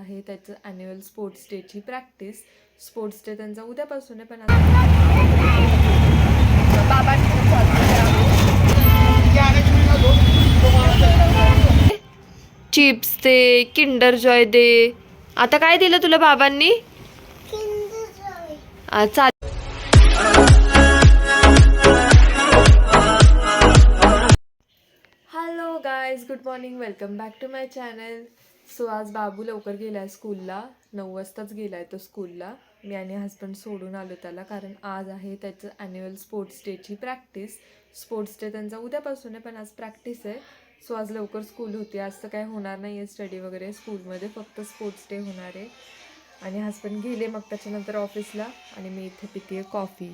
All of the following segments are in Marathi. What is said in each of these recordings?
आहे त्याचं ॲन्युअल स्पोर्ट्स डेची प्रॅक्टिस. स्पोर्ट्स डे त्यांचा उद्यापासून आहे, पण चिप्स दे, किंडर जॉय दे. आता काय दिलं तुला बाबांनी? चाल. Hello guys, good morning, welcome back to my channel. So आज बाबू लवकर गेला आहे स्कूलला, 9 वाजताच गेला आहे तो स्कूलला. मी आणि हस्बंड सोडून आलो त्याला, कारण आज आहे त्याचं ॲन्युअल स्पोर्ट्स डेची प्रॅक्टिस. स्पोर्ट्स डे त्यांचा उद्यापासून आहे, पण आज प्रॅक्टिस आहे. सो आज लवकर स्कूल होती. आज तर काय होणार नाही आहे स्टडी वगैरे स्कूलमध्ये, फक्त स्पोर्ट्स डे होणार आहे. आणि हस्बंड गेले मग त्याच्यानंतर ऑफिसला, आणि मी इथे पिते आहे कॉफी.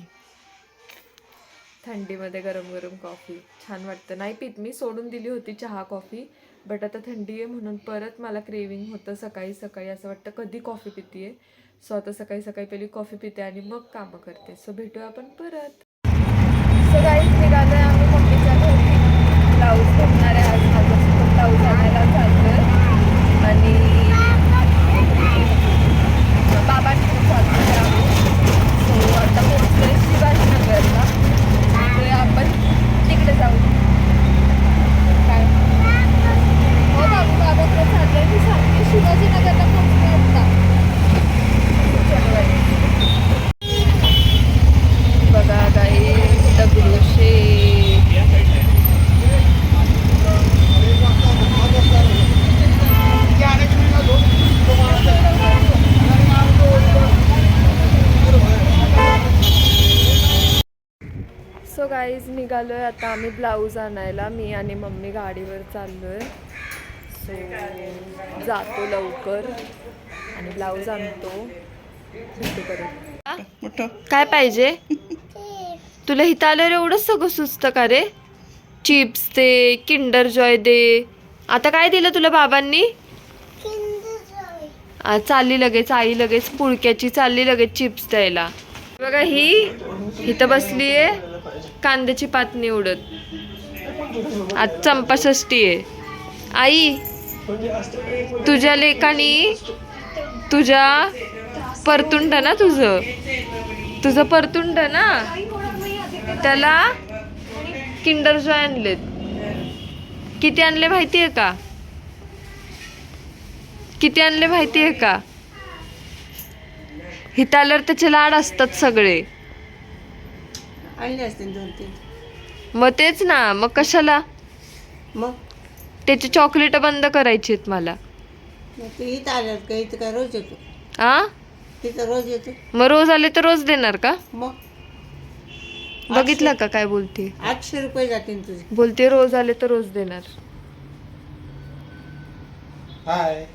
थंडीमध्ये गरम गरम कॉफी छान वाटतं. नाही पित मी, सोडून दिली होती चहा कॉफी, बट आता थंडी आहे म्हणून परत मला क्रेविंग होतं. सकाळी सकाळी असं वाटतं कधी कॉफी पिते आहे. सो आता सकाळी सकाळी पहिली कॉफी पिते आणि मग कामं करते. सो भेटूया आपण परत. सो गाईज, निघालो आहे आम्ही मम्मीच्या घरी. ब्लाऊज घालणार आहे आज, माझं ब्लाऊज आणायला चाललं आणि बाबांकडे चाललं आहे. सो आता पोहोचलोय शिवाजीनगरला, तर आपण तिकडे जाऊ. काय हो बाबू, बाबाकडे चाललंय. मी सांगते शिवाजीनगरला पोहोचले आता. बघा गाई, दगडूशेठ. सो गाईज, निघालो आहे आता आम्ही ब्लाऊज आणायला. मी आणि मम्मी गाडीवर चाललो आहे. सो जातो लवकर आणि ब्लाऊज आणतो. भेटू परत. काय पाहिजे तुला? इथं आल्यावर एवढंच सगळं सुचतं का रे? चिप्स दे, किंडर जॉय दे. आता काय दिलं तुला बाबांनी? चालली लगेच आई, लगेच पुळक्याची चालली लगेच चिप्स द्यायला. बघा ही इथं बसली आहे कांद्याची पात निवडत. आज चंपाषष्ठी आहे. आई, तुझ्या लेकानी तुझ्या परतुंड ना, तुझं परतुंड ना, त्याला किंडर जॉय आणलेत. किती आणले माहितीये का? किती आणले माहितीये का? इथं आल्यावर त्याचे लाड असतात सगळे. आणले असते 2-3. मग तेच ना, मग कशाला? मग त्याची चॉकलेट बंद करायची आहेत मला. ते इथं आल्यावर का इथं काय रोज येतो? आ तिथं रोज येतो. मग रोज आले तर रोज देणार का? मग बघितलं का काय बोलते? 800 रुपये जातील तुझे. बोलते रोज आले तर रोज देणार. हाय.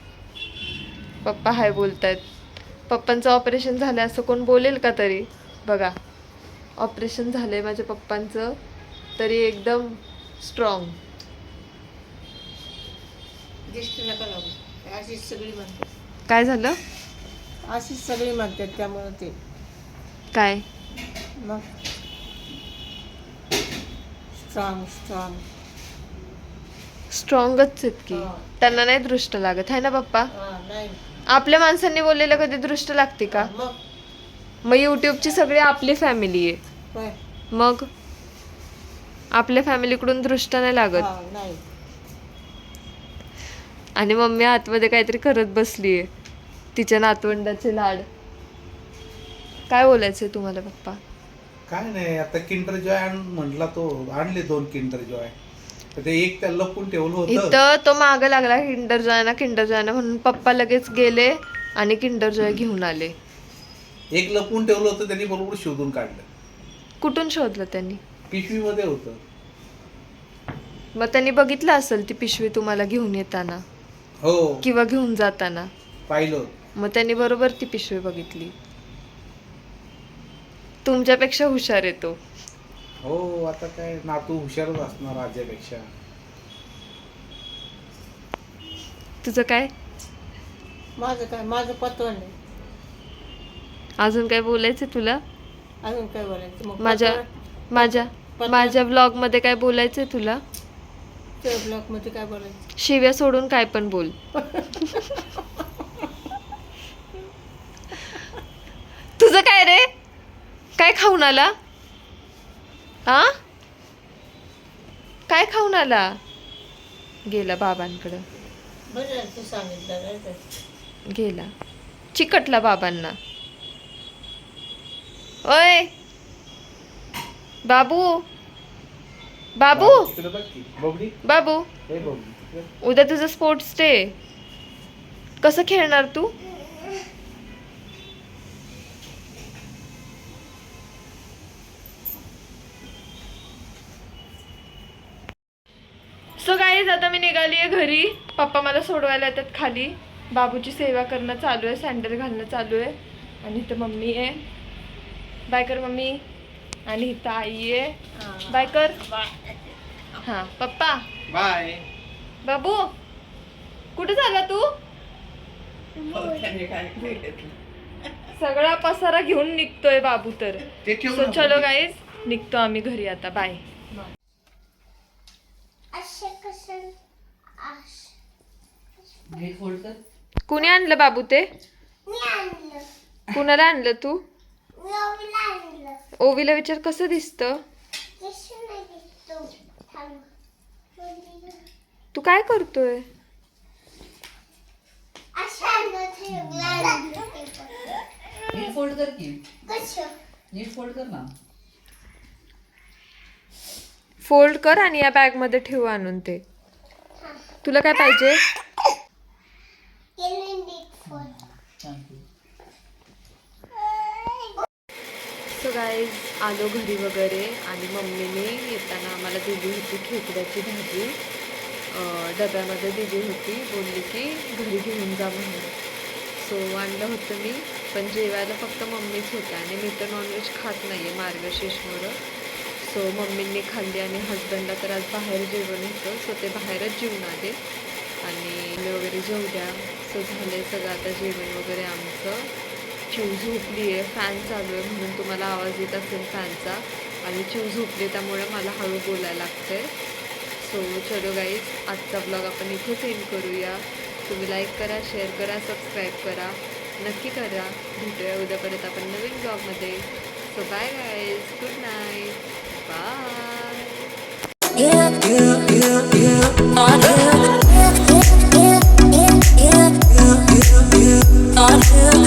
पप्पा हाय बोलतायत. पप्पांचं ऑपरेशन झालं असं कोण बोलेल का तरी? बघा, ऑपरेशन झालंय माझ्या पप्पांचं, तरी एकदम स्ट्रॉंग. दिष्ट नका लागू. अशीच सगळी म्हणतात. काय झालं? अशीच सगळी म्हणतात, त्यामुळे ते काय मग स्ट्रॉंग स्ट्रॉंग स्ट्रॉंगच आहेत की. हा. त्यांना नाही दृष्ट लागत आहे ना पप्पा? नाही. आपल्या माणसांनी बोललेलं कधी दृष्ट लागते का? मग युट्यूबची सगळी आपली फॅमिली आहे. होय. मग आपल्या फॅमिलीकडून दृष्ट नाही लागत. नाही. आणि मम्मी आतमध्ये काहीतरी करत बसलीये, तिच्या नातवंडाचे लाड. काय बोलायचंय तुम्हाला पप्पा? काय नाही, आता किंडर जॉय आण म्हटला तो. आणले 2 किंडर जॉय. तर ते एक त्याला लपून ठेवलं होतं. इथं तो माग लागला किंडर जॉय ना म्हणून पप्पा लगेच गेले आणि किंडर जॉय घेऊन आले. एक लपून ठेवलं होतं, त्यांनी बरोबर शोधून काढलं. कुठून शोधलं त्यांनी? पिशवीमध्ये होतं. मग त्यांनी बघितलं असेल ती पिशवी तुम्हाला घेऊन येताना हो, किंवा घेऊन जाताना. पाहिलं. मग त्यांनी बरोबर ती पिशवी बघितली. तुमच्यापेक्षा हुशार आहे तो. हो, आता काय, नातू हुशारच असणार राजापेक्षा. तुझं काय? माझं पत्वन नाही. अजून काय बोलायचं तुला? अजून काय बोलायचं? मग माझ्या ब्लॉग मध्ये काय बोलायचंय तुला? ब्लॉक मध्ये काय बोलायचं? शिव्या सोडून काय पण बोल. खाऊन आला? हा, काय खाऊन आला? गेला बाबांकडं, बरं झालं तू सांगितलं नाही तर. गेला चिकटला बाबांना. ओय बाबू, बाबू, तिकडे बघ की, बबडी. बाबू, हे बबडी. उद्या तुझं स्पोर्ट्स डे, कसं खेळणार तू? सो गाईज आता मी निघाली आहे घरी. पप्पा मला सोडवायला येतात खाली. बाबूची सेवा करणं चालू आहे, सँडल घालणं चालू आहे. आणि इथं मम्मी आहे, बाय कर मम्मी. आणि इथं आई आहे, बाय कर. हां पप्पा. बाय. बाबू कुठे झाला तू? सगळा पसारा घेऊन निघतोय बाबू तर. ते ठेव सो ना चलो बबडी. गाईज, निघतो आम्ही घरी आता. बाय. कुणी आणलं बाबू ते? कुणाला आणलं तू? ओवीला विचार कसं दिसतं. तू काय करतोय? नीट फोल्ड कर की. नीट फोल्ड कर ना. फोल्ड कर आणि या बॅग मध्ये ठेव आणून ते. तुला काय पाहिजे? थँक्यू. सो गाईज आलो घरी वगैरे. आणि मम्मीने येताना आम्हाला दिली होती खेकड्याची भाजी. डब्यामध्ये दिली होती, बोलली की घरी घेऊन जा म्हणून. सो आणलं होतं मी, पण जेवायला फक्त मम्मीच होतं. आणि मी तर नॉनव्हेज खात नाही आहे मार्गशीर्षमुळं. सो मम्मींनी खाल्ली आणि हजबंडला तर आज बाहेर जेवण होतं, सो ते बाहेरच जेवून आले. आणि मी वगैरे जेवल्या. सो झालं सगळं आता जेवण वगैरे आमचं. चिव झोपली आहे, फॅन चालू आहे म्हणून तुम्हाला आवाज येत असेल फॅनचा. आणि चिव झोपली त्यामुळे मला हळू बोलायला लागतंय. सो चलो गाईज, आजचा ब्लॉग आपण इथेच एंड करूया. तुम्ही लाईक करा, शेअर करा, सबस्क्राईब करा, नक्की करा. भेटूया उद्या परत आपण नवीन ब्लॉगमध्ये. So bye guys, good night, bye. On you.